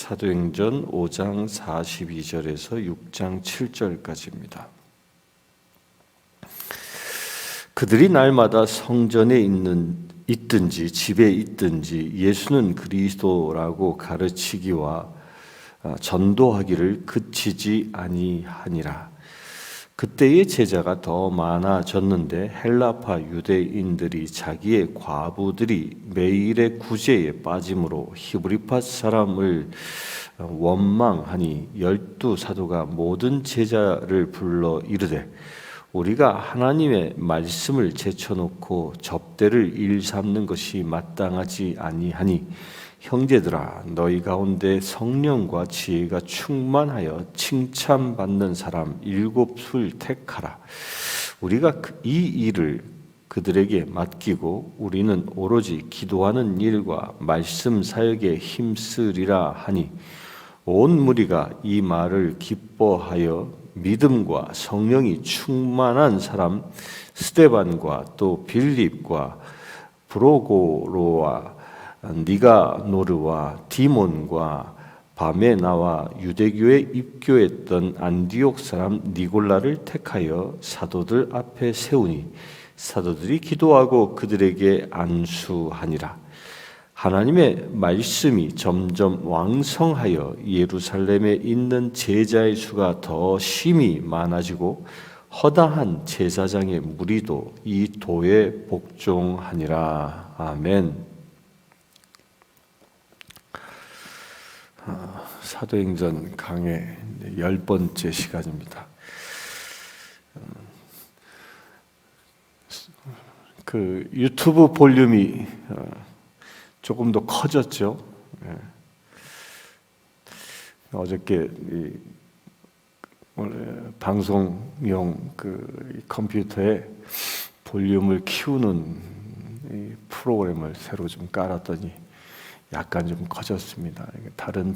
사도행전 5장 42절에서 6장 7절까지입니다. 그들이 날마다 성전에 있든지 집에 있든지 예수는 그리스도라고 가르치기와 전도하기를 그치지 아니하니라. 그때의 제자가 더 많아졌는데 헬라파 유대인들이 자기의 과부들이 매일의 구제에 빠짐으로 히브리파 사람을 원망하니 12사도가 모든 제자를 불러 이르되 우리가 하나님의 말씀을 제쳐놓고 접대를 일삼는 것이 마땅하지 아니하니 형제들아 너희 가운데 성령과 지혜가 충만하여 칭찬받는 사람 7을 택하라. 우리가 이 일을 그들에게 맡기고 우리는 오로지 기도하는 일과 말씀 사역에 힘쓰리라 하니 온 무리가 이 말을 기뻐하여 믿음과 성령이 충만한 사람 스데반과 또 빌립과 브로고로와 니가노르와 디몬과 밤에 나와 유대교에 입교했던 안디옥 사람 니골라를 택하여 사도들 앞에 세우니 사도들이 기도하고 그들에게 안수하니라. 하나님의 말씀이 점점 왕성하여 예루살렘에 있는 제자의 수가 더 심히 많아지고 허다한 제사장의 무리도 이 도에 복종하니라. 아멘. 사도행전 강의 10번째 시간입니다. 그 유튜브 볼륨이 조금 더 커졌죠. 어저께 원래 방송용 그 컴퓨터에 볼륨을 키우는 이 프로그램을 새로 좀 깔았더니 약간 좀 커졌습니다. 다른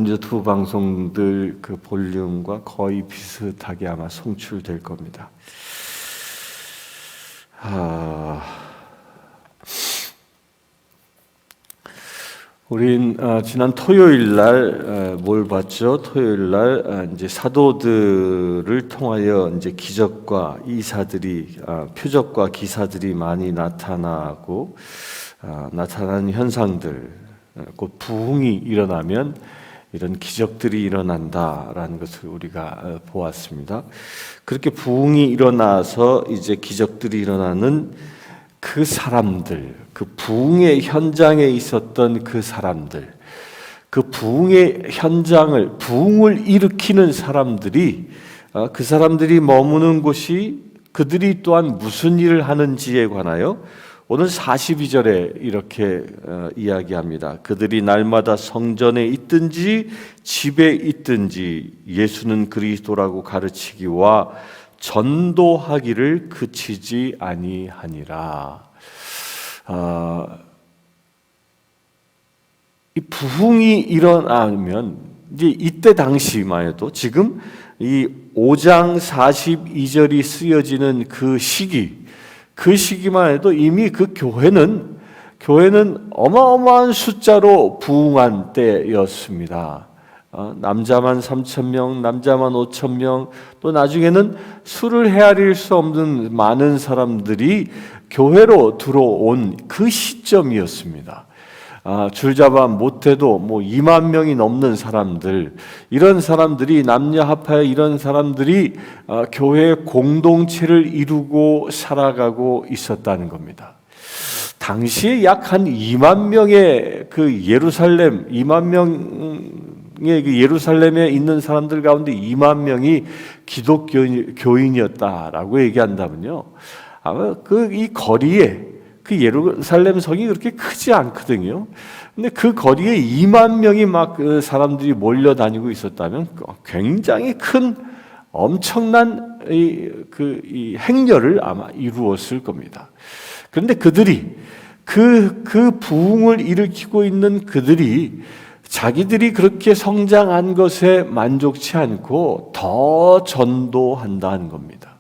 유튜브 방송들 그 볼륨과 거의 비슷하게 아마 송출될 겁니다. 우린 지난 토요일 날 뭘 봤죠? 토요일 날 이제 사도들을 통하여 이제 기적과 이사들이 표적과 기사들이 많이 나타나고 나타나는 현상들, 곧 부흥이 일어나면 이런 기적들이 일어난다라는 것을 우리가 보았습니다. 그렇게 부흥이 일어나서 이제 기적들이 일어나는 그 사람들, 그 부흥의 현장에 있었던 그 사람들, 그 부흥의 현장을, 부흥을 일으키는 사람들이, 그 사람들이 머무는 곳이 그들이 또한 무슨 일을 하는지에 관하여 오늘 42절에 이렇게 이야기합니다. 그들이 날마다 성전에 있든지 집에 있든지 예수는 그리스도라고 가르치기와 전도하기를 그치지 아니하니라. 이 부흥이 일어나면 이제 이때 당시만 해도 지금 이 5장 42절이 쓰여지는 그 시기만 해도 이미 그 교회는 어마어마한 숫자로 부흥한 때였습니다. 남자만 3,000명, 남자만 5,000명, 또 나중에는 수를 헤아릴 수 없는 많은 사람들이 교회로 들어온 그 시점이었습니다. 줄잡아 못해도 2만 명이 넘는 사람들, 이런 사람들이 남녀 합하여 이런 사람들이 교회 공동체를 이루고 살아가고 있었다는 겁니다. 당시에 약 한 2만 명의 그 예루살렘, 2만 명의 그 예루살렘에 있는 사람들 가운데 2만 명이 기독교인이었다라고 얘기한다면요. 아마 이 거리에 그 예루살렘 성이 그렇게 크지 않거든요. 근데 그 거리에 2만 명이 막 그 사람들이 몰려다니고 있었다면 굉장히 큰 엄청난 이 행렬을 아마 이루었을 겁니다. 그런데 그들이 그 부흥을 일으키고 있는 그들이 자기들이 그렇게 성장한 것에 만족치 않고 더 전도한다는 겁니다.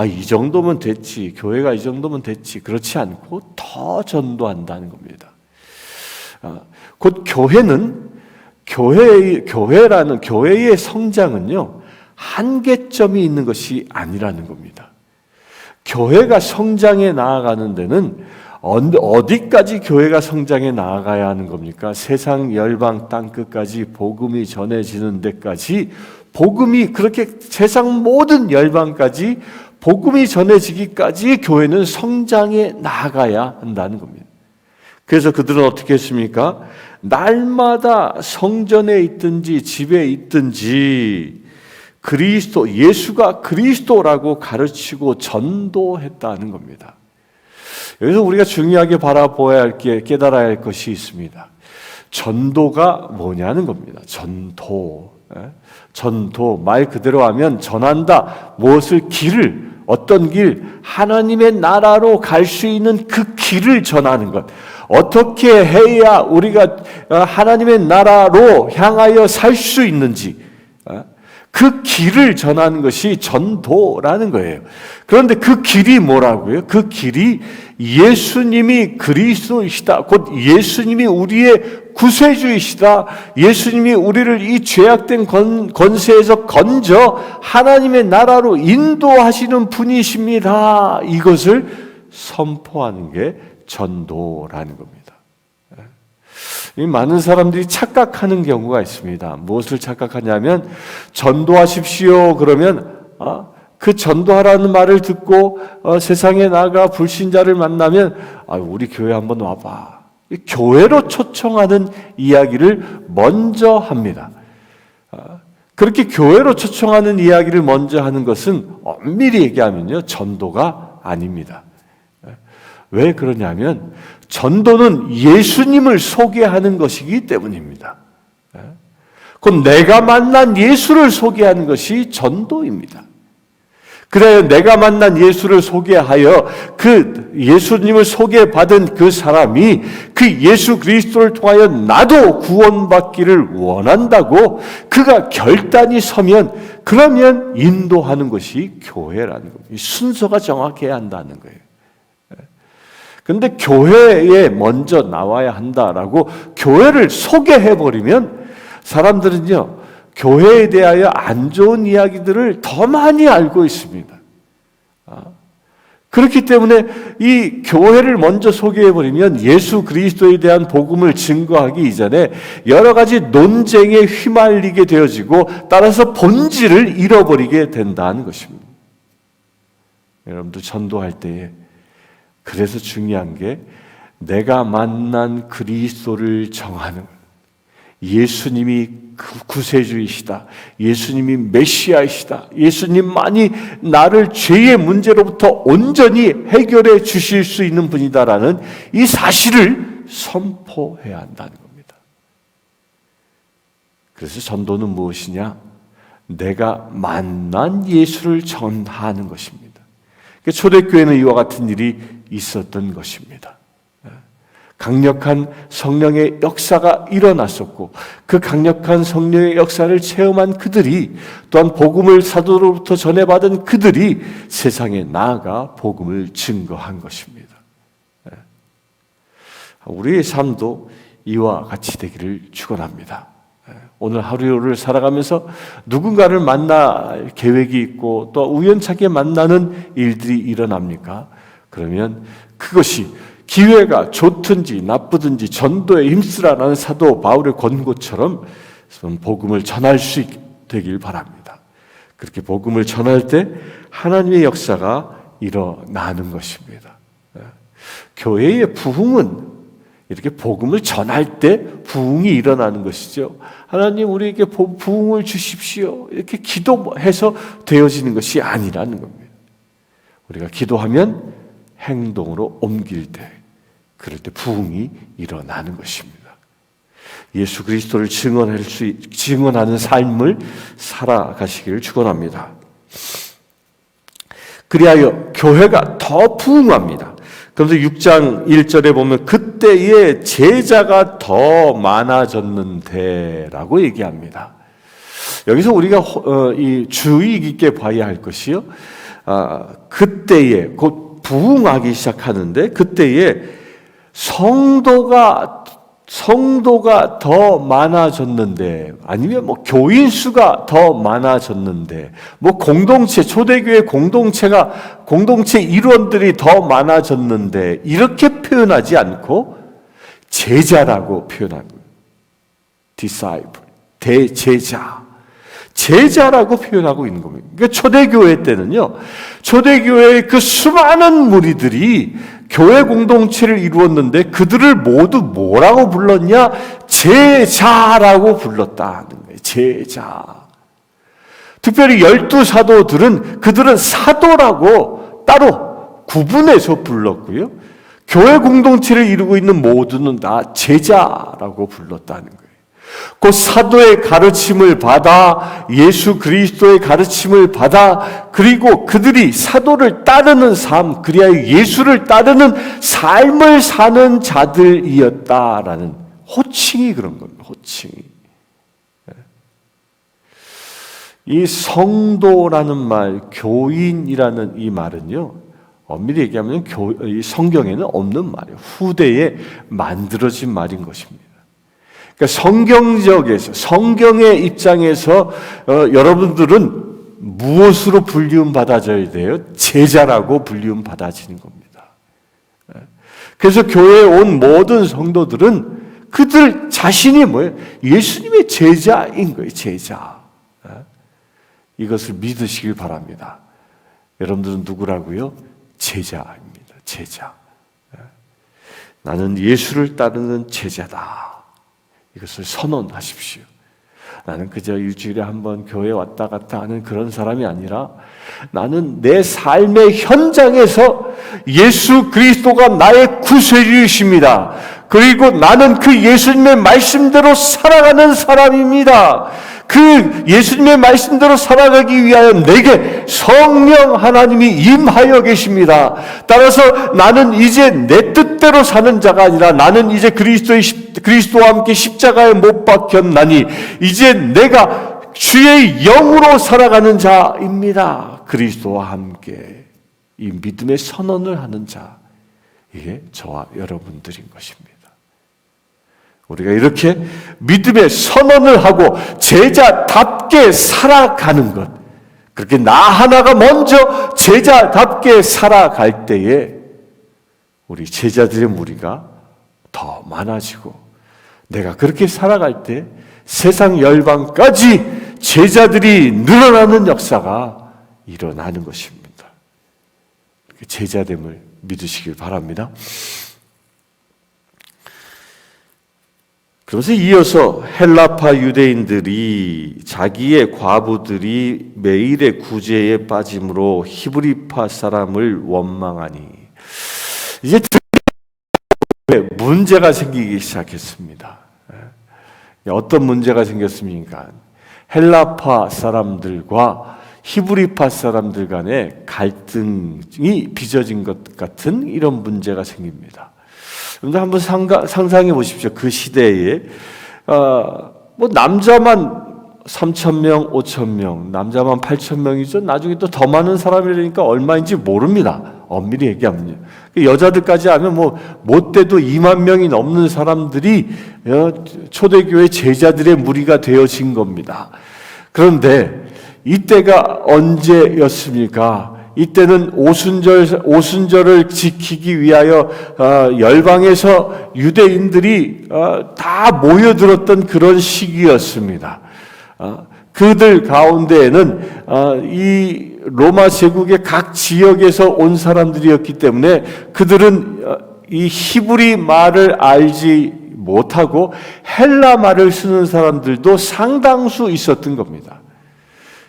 이 정도면 됐지, 교회가 이 정도면 됐지, 그렇지 않고 더 전도한다는 겁니다. 곧 교회의 성장은요, 한계점이 있는 것이 아니라는 겁니다. 교회가 성장해 나아가는 데는 어디까지 교회가 성장해 나아가야 하는 겁니까? 세상 열방 땅끝까지 복음이 전해지는 데까지, 복음이 그렇게 세상 모든 열방까지 복음이 전해지기까지 교회는 성장해 나아가야 한다는 겁니다. 그래서 그들은 어떻게 했습니까? 날마다 성전에 있든지 집에 있든지 예수가 그리스도라고 가르치고 전도했다는 겁니다. 여기서 우리가 중요하게 바라보아야 할 게, 깨달아야 할 것이 있습니다. 전도가 뭐냐는 겁니다. 전도, 말 그대로 하면 전한다. 어떤 길, 하나님의 나라로 갈 수 있는 그 길을 전하는 것. 어떻게 해야 우리가 하나님의 나라로 향하여 살 수 있는지, 그 길을 전하는 것이 전도라는 거예요. 그런데 그 길이 뭐라고요? 그 길이 예수님이 그리스도이시다. 곧 예수님이 우리의 구세주이시다. 예수님이 우리를 이 죄악된 권세에서 건져 하나님의 나라로 인도하시는 분이십니다. 이것을 선포하는 게 전도라는 겁니다. 많은 사람들이 착각하는 경우가 있습니다. 무엇을 착각하냐면, 전도하십시오 그러면 그 전도하라는 말을 듣고 세상에 나가 불신자를 만나면 우리 교회 한번 와봐. 교회로 초청하는 이야기를 먼저 합니다. 그렇게 교회로 초청하는 이야기를 먼저 하는 것은 엄밀히 얘기하면요, 전도가 아닙니다. 왜 그러냐면 전도는 예수님을 소개하는 것이기 때문입니다. 곧 내가 만난 예수를 소개하는 것이 전도입니다. 그래야 내가 만난 예수를 소개하여 그 예수님을 소개받은 그 사람이 그 예수 그리스도를 통하여 나도 구원받기를 원한다고 그가 결단이 서면, 그러면 인도하는 것이 교회라는 겁니다. 순서가 정확해야 한다는 거예요. 그런데 교회에 먼저 나와야 한다라고 교회를 소개해버리면 사람들은요, 교회에 대하여 안 좋은 이야기들을 더 많이 알고 있습니다. 그렇기 때문에 이 교회를 먼저 소개해버리면 예수 그리스도에 대한 복음을 증거하기 이전에 여러 가지 논쟁에 휘말리게 되어지고, 따라서 본질을 잃어버리게 된다는 것입니다. 여러분들 전도할 때에 그래서 중요한 게, 내가 만난 그리스도를 정하는, 예수님이 구세주이시다, 예수님이 메시아이시다, 예수님만이 나를 죄의 문제로부터 온전히 해결해 주실 수 있는 분이다라는 이 사실을 선포해야 한다는 겁니다. 그래서 전도는 무엇이냐? 내가 만난 예수를 전하는 것입니다. 초대교회는 이와 같은 일이 있었던 것입니다. 강력한 성령의 역사가 일어났었고, 그 강력한 성령의 역사를 체험한 그들이, 또한 복음을 사도로부터 전해받은 그들이 세상에 나아가 복음을 증거한 것입니다. 우리의 삶도 이와 같이 되기를 축원합니다. 오늘 하루를 살아가면서 누군가를 만날 계획이 있고 또 우연찮게 만나는 일들이 일어납니까? 그러면 그것이 기회가 좋든지 나쁘든지 전도에 힘쓰라는 사도 바울의 권고처럼 복음을 전할 수 되길 바랍니다. 그렇게 복음을 전할 때 하나님의 역사가 일어나는 것입니다. 교회의 부흥은 이렇게 복음을 전할 때 부흥이 일어나는 것이죠. 하나님 우리에게 부흥을 주십시오, 이렇게 기도해서 되어지는 것이 아니라는 겁니다. 우리가 기도하면 행동으로 옮길 때, 그럴 때 부흥이 일어나는 것입니다. 예수 그리스도를 증언하는 삶을 살아가시기를 축원합니다. 그리하여 교회가 더 부흥합니다. 그래서 6장 1절에 보면 그때에 제자가 더 많아졌는데 라고 얘기합니다. 여기서 우리가 주의 깊게 봐야 할 것이요, 그때에 곧 부흥하기 시작하는데, 그때에 성도가 성도가 더 많아졌는데, 아니면 뭐 교인 수가 더 많아졌는데, 뭐 공동체, 초대교회 공동체 일원들이 더 많아졌는데, 이렇게 표현하지 않고 제자라고 표현합니다. disciple, 대제자. 제자라고 표현하고 있는 겁니다. 그러니까 초대교회 때는요, 초대교회의 그 수많은 무리들이 교회 공동체를 이루었는데 그들을 모두 뭐라고 불렀냐? 제자라고 불렀다는 거예요. 제자. 특별히 12사도들은 그들은 사도라고 따로 구분해서 불렀고요. 교회 공동체를 이루고 있는 모두는 다 제자라고 불렀다는 거예요. 그 사도의 가르침을 받아, 예수 그리스도의 가르침을 받아, 그리고 그들이 사도를 따르는 삶, 그리하여 예수를 따르는 삶을 사는 자들이었다라는 호칭이 그런 겁니다. 호칭이. 이 성도라는 말, 교인이라는 이 말은요, 엄밀히 얘기하면 이 성경에는 없는 말이에요. 후대에 만들어진 말인 것입니다. 그러니까 성경적에서, 성경의 입장에서 여러분들은 무엇으로 불리움 받아져야 돼요? 제자라고 불리움 받아지는 겁니다. 그래서 교회에 온 모든 성도들은 그들 자신이 뭐예요? 예수님의 제자인 거예요. 제자. 이것을 믿으시길 바랍니다. 여러분들은 누구라고요? 제자입니다. 제자. 나는 예수를 따르는 제자다. 이것을 선언하십시오. 나는 그저 일주일에 한 번 교회 왔다 갔다 하는 그런 사람이 아니라 나는 내 삶의 현장에서 예수 그리스도가 나의 구세주이십니다. 그리고 나는 그 예수님의 말씀대로 살아가는 사람입니다. 그 예수님의 말씀대로 살아가기 위하여 내게 성령 하나님이 임하여 계십니다. 따라서 나는 이제 내 뜻대로 사는 자가 아니라 나는 이제 그리스도와 함께 십자가에 못 박혔나니 이제 내가 주의 영으로 살아가는 자입니다. 그리스도와 함께 이 믿음의 선언을 하는 자, 이게 저와 여러분들인 것입니다. 우리가 이렇게 믿음의 선언을 하고 제자답게 살아가는 것, 그렇게 나 하나가 먼저 제자답게 살아갈 때에 우리 제자들의 무리가 더 많아지고, 내가 그렇게 살아갈 때 세상 열방까지 제자들이 늘어나는 역사가 일어나는 것입니다. 제자됨을 믿으시길 바랍니다. 그러면서 이어서 헬라파 유대인들이 자기의 과부들이 매일의 구제에 빠짐으로 히브리파 사람을 원망하니, 이제 문제가 생기기 시작했습니다. 어떤 문제가 생겼습니까? 헬라파 사람들과 히브리파 사람들 간의 갈등이 빚어진 것 같은 이런 문제가 생깁니다. 여러분들 한번 상상해 보십시오. 그 시대에 뭐 남자만 3,000명, 5,000명, 남자만 8,000명이죠. 나중에 또 더 많은 사람이라니까 얼마인지 모릅니다. 엄밀히 얘기하면요. 여자들까지 하면 뭐 못돼도 2만 명이 넘는 사람들이 초대교회 제자들의 무리가 되어진 겁니다. 그런데 이때가 언제였습니까? 이때는 오순절을 지키기 위하여 열방에서 유대인들이 다 모여들었던 그런 시기였습니다. 그들 가운데에는 이 로마 제국의 각 지역에서 온 사람들이었기 때문에 그들은 이 히브리 말을 알지 못하고 헬라 말을 쓰는 사람들도 상당수 있었던 겁니다.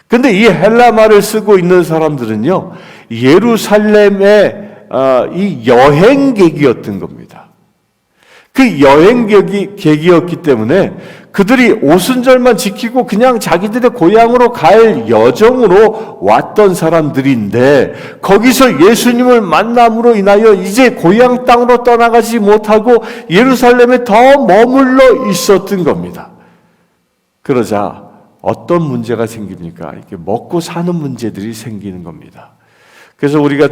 근데 이 헬라 말을 쓰고 있는 사람들은요, 예루살렘의 이 여행객이었던 겁니다. 그 여행객이었기 때문에 그들이 오순절만 지키고 그냥 자기들의 고향으로 갈 여정으로 왔던 사람들인데, 거기서 예수님을 만남으로 인하여 이제 고향 땅으로 떠나가지 못하고 예루살렘에 더 머물러 있었던 겁니다. 그러자 어떤 문제가 생깁니까? 이렇게 먹고 사는 문제들이 생기는 겁니다. 그래서 우리가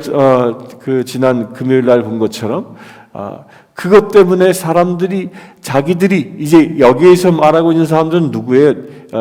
그 지난 금요일 날 본 것처럼 그것 때문에 사람들이 자기들이 이제 여기에서 말하고 있는 사람들은 누구예요?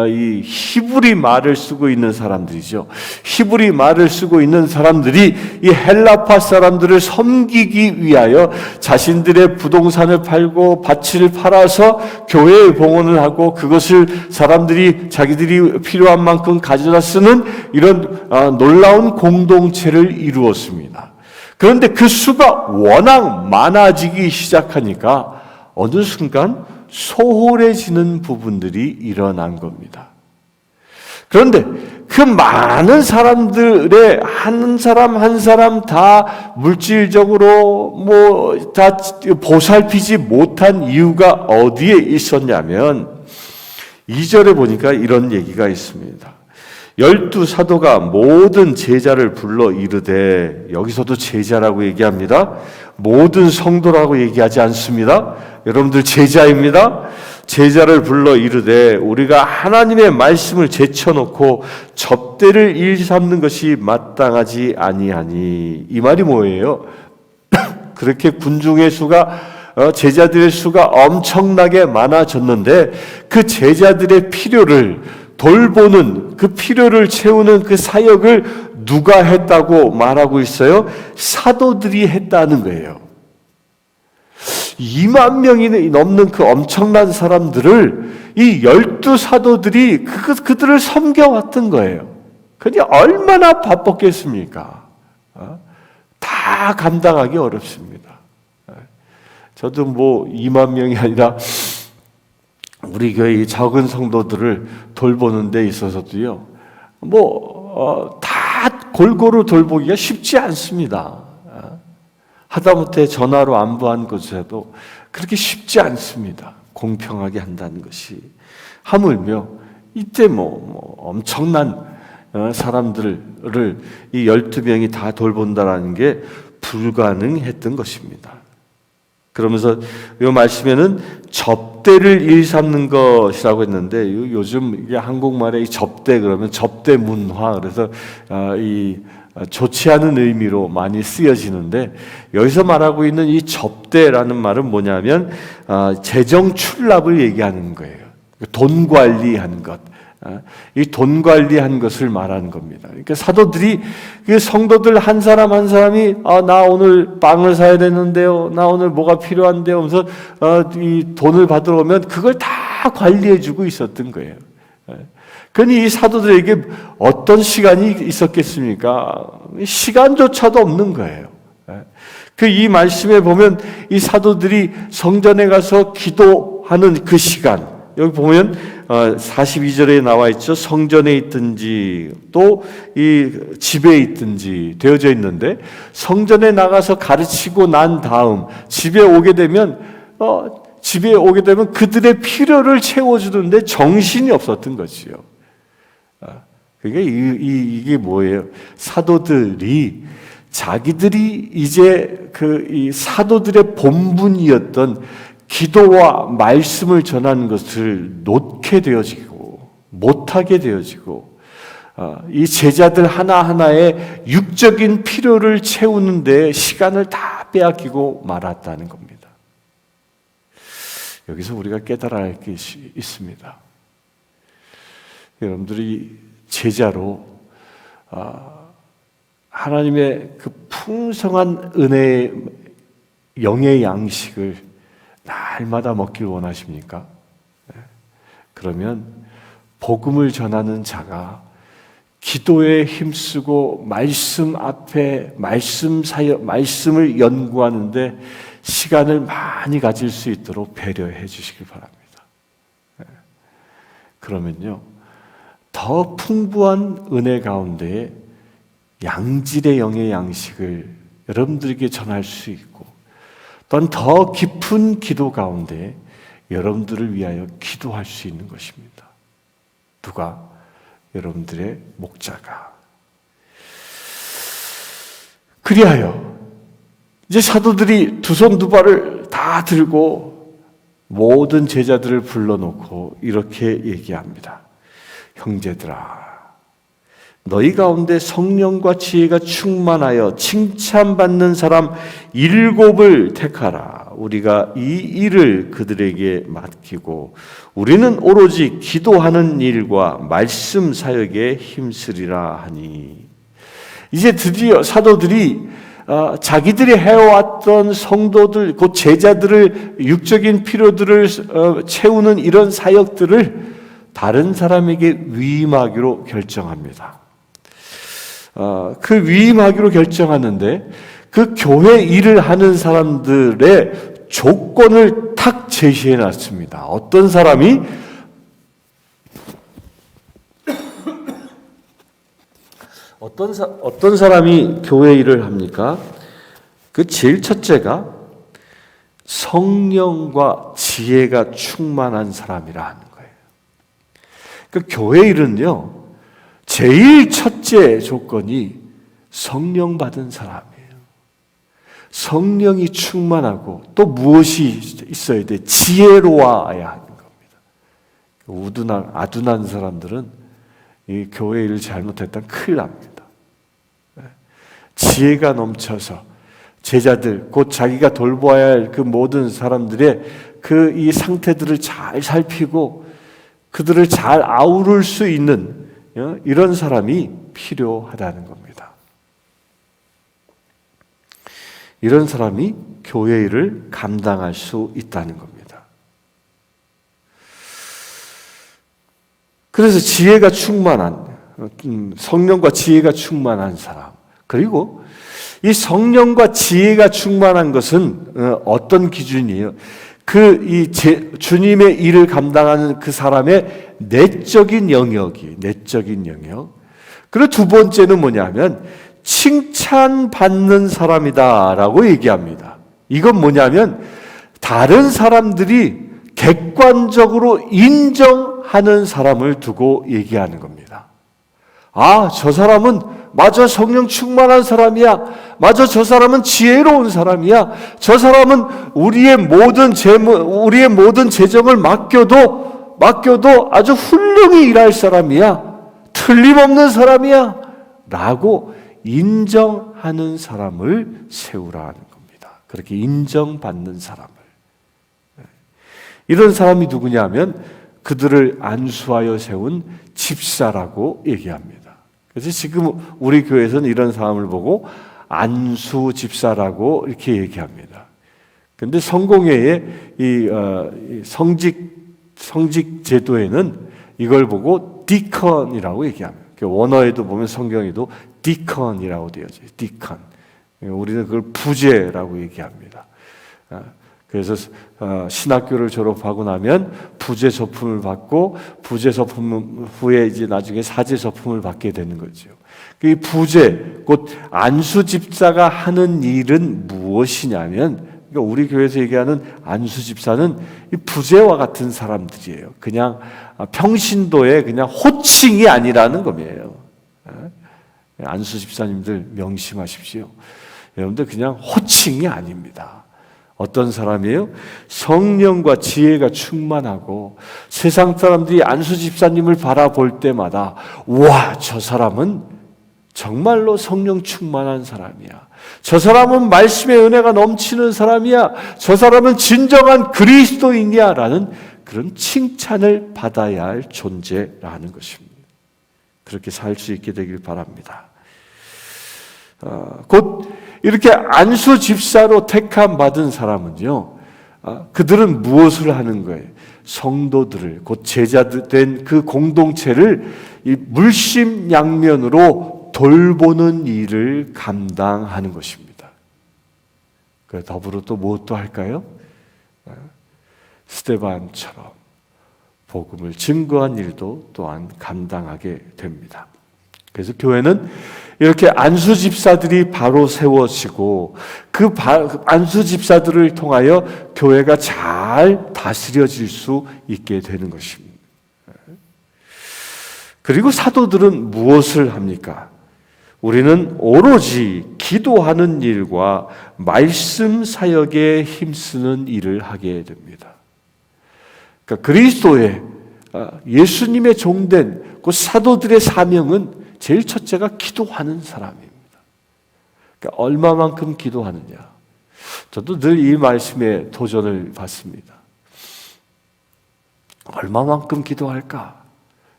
이 히브리 말을 쓰고 있는 사람들이죠. 히브리 말을 쓰고 있는 사람들이 이 헬라파 사람들을 섬기기 위하여 자신들의 부동산을 팔고 밭을 팔아서 교회에 봉헌을 하고 그것을 사람들이 자기들이 필요한 만큼 가져다 쓰는 이런 놀라운 공동체를 이루었습니다. 그런데 그 수가 워낙 많아지기 시작하니까 어느 순간 소홀해지는 부분들이 일어난 겁니다. 그런데 그 많은 사람들의 한 사람 한 사람 다 물질적으로 다 보살피지 못한 이유가 어디에 있었냐면 2절에 보니까 이런 얘기가 있습니다. 12사도가 모든 제자를 불러 이르되, 여기서도 제자라고 얘기합니다. 모든 성도라고 얘기하지 않습니다. 여러분들 제자입니다. 제자를 불러 이르되 우리가 하나님의 말씀을 제쳐놓고 접대를 일삼는 것이 마땅하지 아니하니. 이 말이 뭐예요? 그렇게 군중의 수가 제자들의 수가 엄청나게 많아졌는데 그 제자들의 필요를 돌보는, 그 필요를 채우는 그 사역을 누가 했다고 말하고 있어요? 사도들이 했다는 거예요. 2만 명이 넘는 그 엄청난 사람들을 이 12사도들이 그들을 섬겨왔던 거예요. 그게 얼마나 바빴겠습니까? 다 감당하기 어렵습니다. 저도 2만 명이 아니라 우리 교회 적은 성도들을 돌보는 데 있어서도요, 다 골고루 돌보기가 쉽지 않습니다. 하다못해 전화로 안부한 것에도 그렇게 쉽지 않습니다. 공평하게 한다는 것이. 하물며 이때 엄청난 사람들을 이 12명이 다 돌본다라는 게 불가능했던 것입니다. 그러면서 이 말씀에는 접대를 일삼는 것이라고 했는데, 요즘 이게 한국말에 이 접대 그러면 접대 문화, 그래서 이 좋지 않은 의미로 많이 쓰여지는데, 여기서 말하고 있는 이 접대라는 말은 뭐냐면 재정 출납을 얘기하는 거예요. 돈 관리하는 것. 이 돈 관리한 것을 말하는 겁니다. 그러니까 사도들이 그 성도들 한 사람 한 사람이 나 오늘 빵을 사야 되는데요, 나 오늘 뭐가 필요한데요, 하면서 이 돈을 받으러 오면 그걸 다 관리해주고 있었던 거예요. 그러니 이 사도들에게 어떤 시간이 있었겠습니까? 시간조차도 없는 거예요. 그 이 말씀에 보면 이 사도들이 성전에 가서 기도하는 그 시간, 여기 보면 42절에 나와 있죠. 성전에 있든지 또 이 집에 있든지 되어져 있는데, 성전에 나가서 가르치고 난 다음 집에 오게 되면 그들의 필요를 채워주는데 정신이 없었던 것이요. 그게 이게 뭐예요? 사도들이 자기들이 이제 이 사도들의 본분이었던 기도와 말씀을 전하는 것을 놓게 되어지고 못하게 되어지고, 이 제자들 하나하나의 육적인 필요를 채우는 데 시간을 다 빼앗기고 말았다는 겁니다. 여기서 우리가 깨달아야 할 것이 있습니다. 여러분들이 제자로 하나님의 그 풍성한 은혜의 영의 양식을 날마다 먹기를 원하십니까? 그러면 복음을 전하는 자가 기도에 힘쓰고 말씀 앞에 말씀을 연구하는데 시간을 많이 가질 수 있도록 배려해 주시길 바랍니다. 그러면요, 더 풍부한 은혜 가운데에 양질의 영의 양식을 여러분들에게 전할 수 있고, 또한 더 깊은 기도 가운데 여러분들을 위하여 기도할 수 있는 것입니다. 누가? 여러분들의 목자가. 그리하여 이제 사도들이 두 손 두 발을 다 들고 모든 제자들을 불러놓고 이렇게 얘기합니다. 형제들아, 너희 가운데 성령과 지혜가 충만하여 칭찬받는 사람 7을 택하라. 우리가 이 일을 그들에게 맡기고 우리는 오로지 기도하는 일과 말씀 사역에 힘쓰리라 하니. 이제 드디어 사도들이 자기들이 해왔던 성도들, 곧 제자들을 육적인 필요들을 채우는 이런 사역들을 다른 사람에게 위임하기로 결정합니다. 그 위임하기로 결정하는데 그 교회 일을 하는 사람들의 조건을 탁 제시해 놨습니다. 어떤 사람이 어떤 사람이 교회 일을 합니까? 그 제일 첫째가 성령과 지혜가 충만한 사람이라 하는 거예요. 그 교회 일은요, 제일 첫째 조건이 성령 받은 사람이에요. 성령이 충만하고 또 무엇이 있어야 돼? 지혜로워야 하는 겁니다. 아둔한 사람들은 이 교회 일을 잘못했다면 큰일 납니다. 지혜가 넘쳐서 제자들, 곧 자기가 돌보아야 할 그 모든 사람들의 그 이 상태들을 잘 살피고 그들을 잘 아우를 수 있는 이런 사람이 필요하다는 겁니다. 이런 사람이 교회 일을 감당할 수 있다는 겁니다. 그래서 지혜가 충만한, 성령과 지혜가 충만한 사람, 그리고 이 성령과 지혜가 충만한 것은 어떤 기준이에요? 주님의 일을 감당하는 그 사람의 내적인 영역이, 내적인 영역. 그리고 두 번째는 뭐냐면, 칭찬받는 사람이다라고 얘기합니다. 이건 뭐냐면, 다른 사람들이 객관적으로 인정하는 사람을 두고 얘기하는 겁니다. 아, 저 사람은 맞아 성령 충만한 사람이야. 맞아 저 사람은 지혜로운 사람이야. 저 사람은 우리의 모든 재정을 맡겨도 아주 훌륭히 일할 사람이야. 틀림없는 사람이야. 라고 인정하는 사람을 세우라는 겁니다. 그렇게 인정받는 사람을. 이런 사람이 누구냐면 그들을 안수하여 세운 집사라고 얘기합니다. 그래서 지금 우리 교회에서는 이런 사람을 보고 안수 집사라고 이렇게 얘기합니다. 그런데 성공회의 이 성직 제도에는 이걸 보고 디컨이라고 얘기합니다. 원어에도 보면 성경에도 디컨이라고 되어 있어요. 디컨. 우리는 그걸 부제라고 얘기합니다. 그래서 신학교를 졸업하고 나면 부제 서품을 받고 부제 서품 후에 이제 나중에 사제 서품을 받게 되는 거죠. 이 부제, 곧 안수 집사가 하는 일은 무엇이냐면, 그러니까 우리 교회에서 얘기하는 안수 집사는 이 부제와 같은 사람들이에요. 그냥 평신도의 그냥 호칭이 아니라는 겁니다. 안수 집사님들 명심하십시오. 여러분들 그냥 호칭이 아닙니다. 어떤 사람이에요? 성령과 지혜가 충만하고 세상 사람들이 안수 집사님을 바라볼 때마다 와, 저 사람은 정말로 성령 충만한 사람이야. 저 사람은 말씀의 은혜가 넘치는 사람이야. 저 사람은 진정한 그리스도인이야. 라는 그런 칭찬을 받아야 할 존재라는 것입니다. 그렇게 살 수 있게 되길 바랍니다. 곧 이렇게 안수 집사로 택함 받은 사람은요, 그들은 무엇을 하는 거예요? 성도들을, 곧 제자들 된 그 공동체를 이 물심양면으로 돌보는 일을 감당하는 것입니다. 더불어 또 무엇도 할까요? 스데반처럼 복음을 증거한 일도 또한 감당하게 됩니다. 그래서 교회는 이렇게 안수 집사들이 바로 세워지고 그 안수 집사들을 통하여 교회가 잘 다스려질 수 있게 되는 것입니다. 그리고 사도들은 무엇을 합니까? 우리는 오로지 기도하는 일과 말씀 사역에 힘쓰는 일을 하게 됩니다. 그러니까 그리스도의 예수님의 종된 그 사도들의 사명은 제일 첫째가 기도하는 사람입니다. 그러니까 얼마만큼 기도하느냐. 저도 늘 이 말씀에 도전을 받습니다. 얼마만큼 기도할까?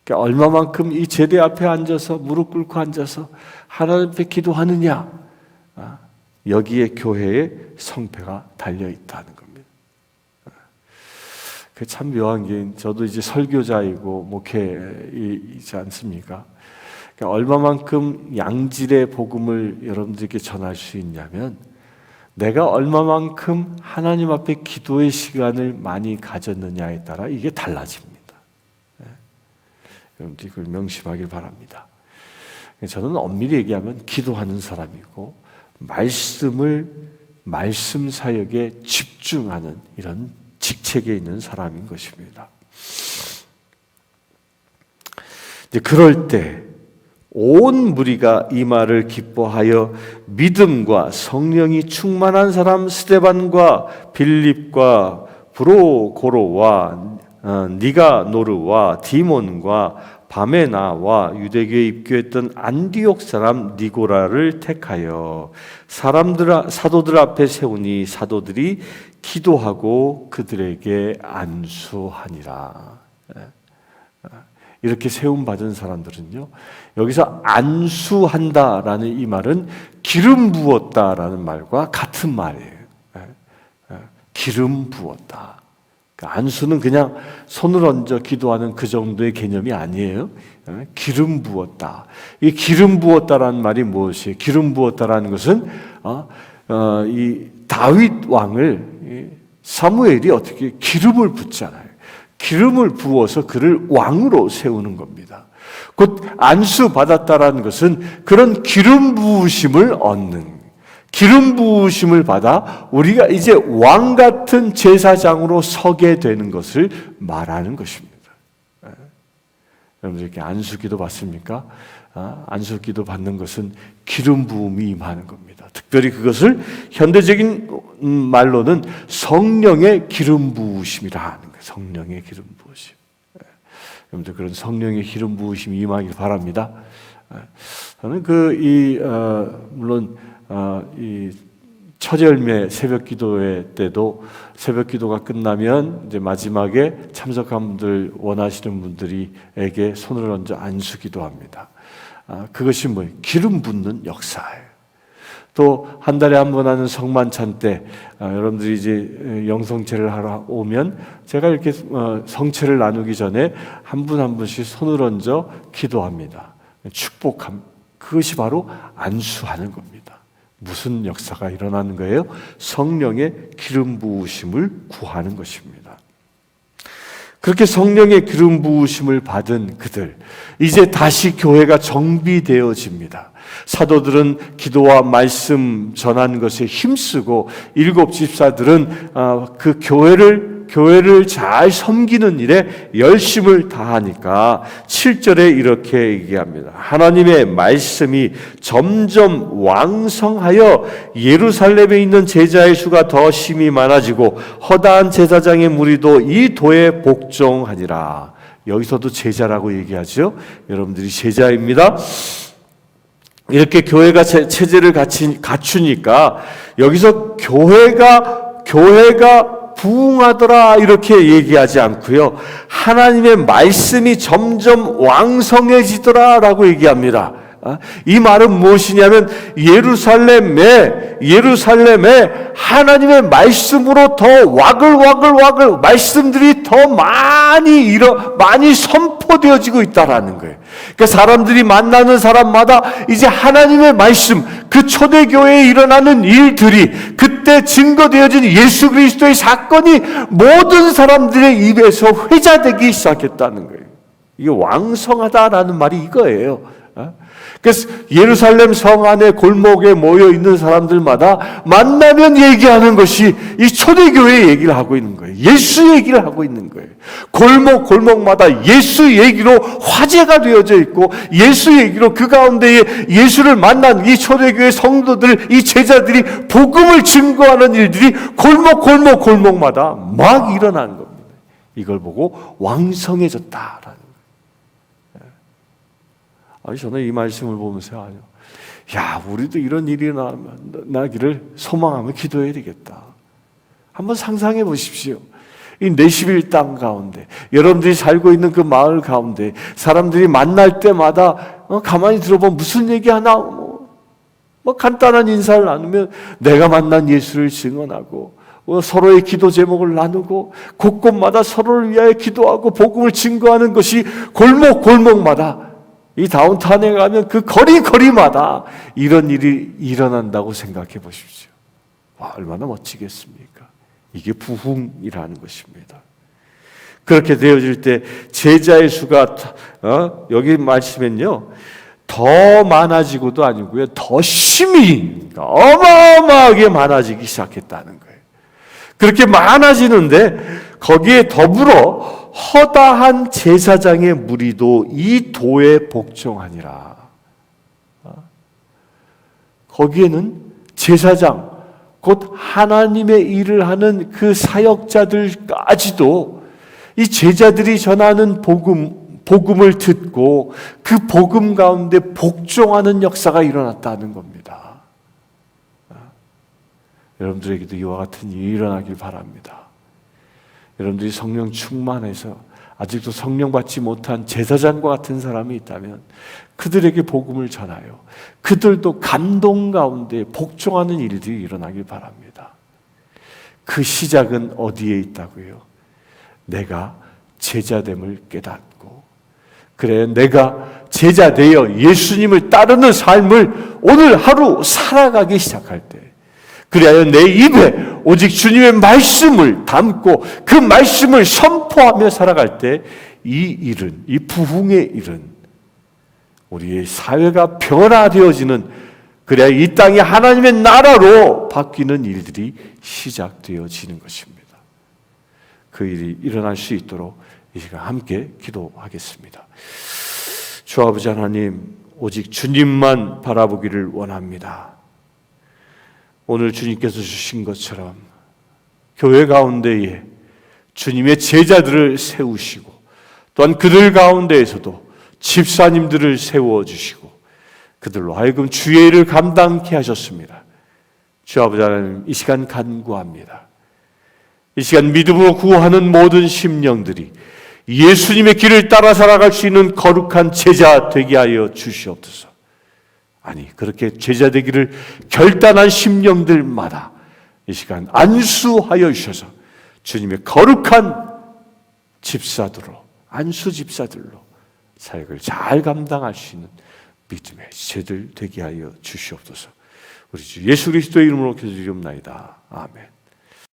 그러니까 얼마만큼 이 제대 앞에 앉아서 무릎 꿇고 앉아서 하나님 앞에 기도하느냐? 여기에 교회의 성패가 달려 있다는 겁니다. 그 참 묘한 게, 저도 이제 설교자이고 목회이지 않습니까? 그러니까 얼마만큼 양질의 복음을 여러분들께 전할 수 있냐면, 내가 얼마만큼 하나님 앞에 기도의 시간을 많이 가졌느냐에 따라 이게 달라집니다. 여러분들 이걸 명심하길 바랍니다. 저는 엄밀히 얘기하면 기도하는 사람이고, 말씀 사역에 집중하는 이런 직책에 있는 사람인 것입니다. 그럴 때 온 무리가 이 말을 기뻐하여 믿음과 성령이 충만한 사람 스데반과 빌립과 브로고로와 니가노르와 디몬과 바메나와 유대교에 입교했던 안디옥 사람 니고라를 택하여 사도들 앞에 세우니 사도들이 기도하고 그들에게 안수하니라. 이렇게 세움 받은 사람들은요, 여기서 안수한다라는 이 말은 기름 부었다라는 말과 같은 말이에요. 기름 부었다. 안수는 그냥 손을 얹어 기도하는 그 정도의 개념이 아니에요. 기름 부었다. 이 기름 부었다라는 말이 무엇이에요? 기름 부었다라는 것은 이 다윗 왕을 사무엘이 어떻게 기름을 붓잖아요. 기름을 부어서 그를 왕으로 세우는 겁니다. 곧 안수 받았다라는 것은 그런 기름 부으심을 얻는, 기름 부으심을 받아 우리가 이제 왕 같은 제사장으로 서게 되는 것을 말하는 것입니다. 여러분들 이렇게 안수기도 받습니까? 안수기도 받는 것은 기름 부음이 임하는 겁니다. 특별히 그것을 현대적인 말로는 성령의 기름 부으심이라 하는 거예요. 성령의 기름 부으심. 여러분들 그런 성령의 기름 부으심이 임하길 바랍니다. 저는 물론 이 첫열매 새벽 기도회 때도 새벽 기도가 끝나면 이제 마지막에 참석한 분들, 원하시는 분들에게 손을 얹어 안수 기도합니다. 그것이 뭐예요? 기름 붓는 역사예요. 또 한 달에 한 번 하는 성만찬 때 여러분들이 이제 영성체를 하러 오면 제가 이렇게 성체를 나누기 전에 한 분 한 분씩 손을 얹어 기도합니다. 축복함. 그것이 바로 안수하는 겁니다. 무슨 역사가 일어나는 거예요? 성령의 기름 부으심을 구하는 것입니다. 그렇게 성령의 기름 부으심을 받은 그들, 이제 다시 교회가 정비되어집니다. 사도들은 기도와 말씀 전하는 것에 힘쓰고 일곱 집사들은 그 교회를 잘 섬기는 일에 열심을 다하니까 7절에 이렇게 얘기합니다. 하나님의 말씀이 점점 왕성하여 예루살렘에 있는 제자의 수가 더 심히 많아지고 허다한 제사장의 무리도 이 도에 복종하니라. 여기서도 제자라고 얘기하죠. 여러분들이 제자입니다. 이렇게 교회가 체제를 갖추니까 여기서 교회가 부흥하더라 이렇게 얘기하지 않고요. 하나님의 말씀이 점점 왕성해지더라 라고 얘기합니다. 이 말은 무엇이냐면 예루살렘에 하나님의 말씀으로 더 와글와글 말씀들이 더 많이 선포되어지고 있다라는 거예요. 그러니까 사람들이 만나는 사람마다 이제 하나님의 말씀, 그 초대교회에 일어나는 일들이, 그때 증거되어진 예수 그리스도의 사건이 모든 사람들의 입에서 회자되기 시작했다는 거예요. 이게 왕성하다라는 말이 이거예요. 그래서 예루살렘 성 안에 골목에 모여 있는 사람들마다 만나면 얘기하는 것이 이 초대교회 얘기를 하고 있는 거예요. 예수 얘기를 하고 있는 거예요. 골목마다 예수 얘기로 화제가 되어져 있고, 예수 얘기로 그 가운데에 예수를 만난 이 초대교회 성도들, 이 제자들이 복음을 증거하는 일들이 골목마다 막 일어나는 겁니다. 이걸 보고 왕성해졌다라는. 저는 이 말씀을 보면서 야, 우리도 이런 일이 나기를 소망하며 기도해야 되겠다. 한번 상상해 보십시오. 이 내시빌 땅 가운데, 여러분들이 살고 있는 그 마을 가운데 사람들이 만날 때마다 가만히 들어보면 무슨 얘기하나, 뭐 간단한 인사를 나누면 내가 만난 예수를 증언하고, 서로의 기도 제목을 나누고, 곳곳마다 서로를 위하여 기도하고 복음을 증거하는 것이 골목골목마다, 이 다운타운에 가면 그 거리마다 이런 일이 일어난다고 생각해 보십시오. 와, 얼마나 멋지겠습니까? 이게 부흥이라는 것입니다. 그렇게 되어질 때 제자의 수가 여기 말씀은요, 더 많아지고도 아니고요, 더 심히 어마어마하게 많아지기 시작했다는 거예요. 그렇게 많아지는데 거기에 더불어 허다한 제사장의 무리도 이 도에 복종하니라. 거기에는 제사장, 곧 하나님의 일을 하는 그 사역자들까지도 이 제자들이 전하는 복음을 듣고 그 복음 가운데 복종하는 역사가 일어났다는 겁니다. 여러분들에게도 이와 같은 일이 일어나길 바랍니다. 여러분들이 성령 충만해서 아직도 성령 받지 못한 제사장과 같은 사람이 있다면 그들에게 복음을 전하여 그들도 감동 가운데 복종하는 일들이 일어나길 바랍니다. 그 시작은 어디에 있다고요? 내가 제자됨을 깨닫고, 그래, 내가 제자되어 예수님을 따르는 삶을 오늘 하루 살아가기 시작할 때, 그리하여 내 입에 오직 주님의 말씀을 담고 그 말씀을 선포하며 살아갈 때 이 일은, 이 부흥의 일은 우리의 사회가 변화되어지는, 그래야 이 땅이 하나님의 나라로 바뀌는 일들이 시작되어지는 것입니다. 그 일이 일어날 수 있도록 이 시간 함께 기도하겠습니다. 주 아버지 하나님, 오직 주님만 바라보기를 원합니다. 오늘 주님께서 주신 것처럼 교회 가운데에 주님의 제자들을 세우시고, 또한 그들 가운데에서도 집사님들을 세워주시고 그들로 하여금 주의 일을 감당케 하셨습니다. 주 아버지 하나님, 이 시간 간구합니다. 이 시간 믿음으로 구하는 모든 심령들이 예수님의 길을 따라 살아갈 수 있는 거룩한 제자 되게 하여 주시옵소서. 아니, 그렇게 제자 되기를 결단한 심령들마다 이 시간 안수하여 주셔서 주님의 거룩한 집사들로, 안수 집사들로 사역을 잘 감당할 수 있는 믿음의 지체들 되게 하여 주시옵소서. 우리 주 예수 그리스도의 이름으로 기도드리옵나이다. 아멘.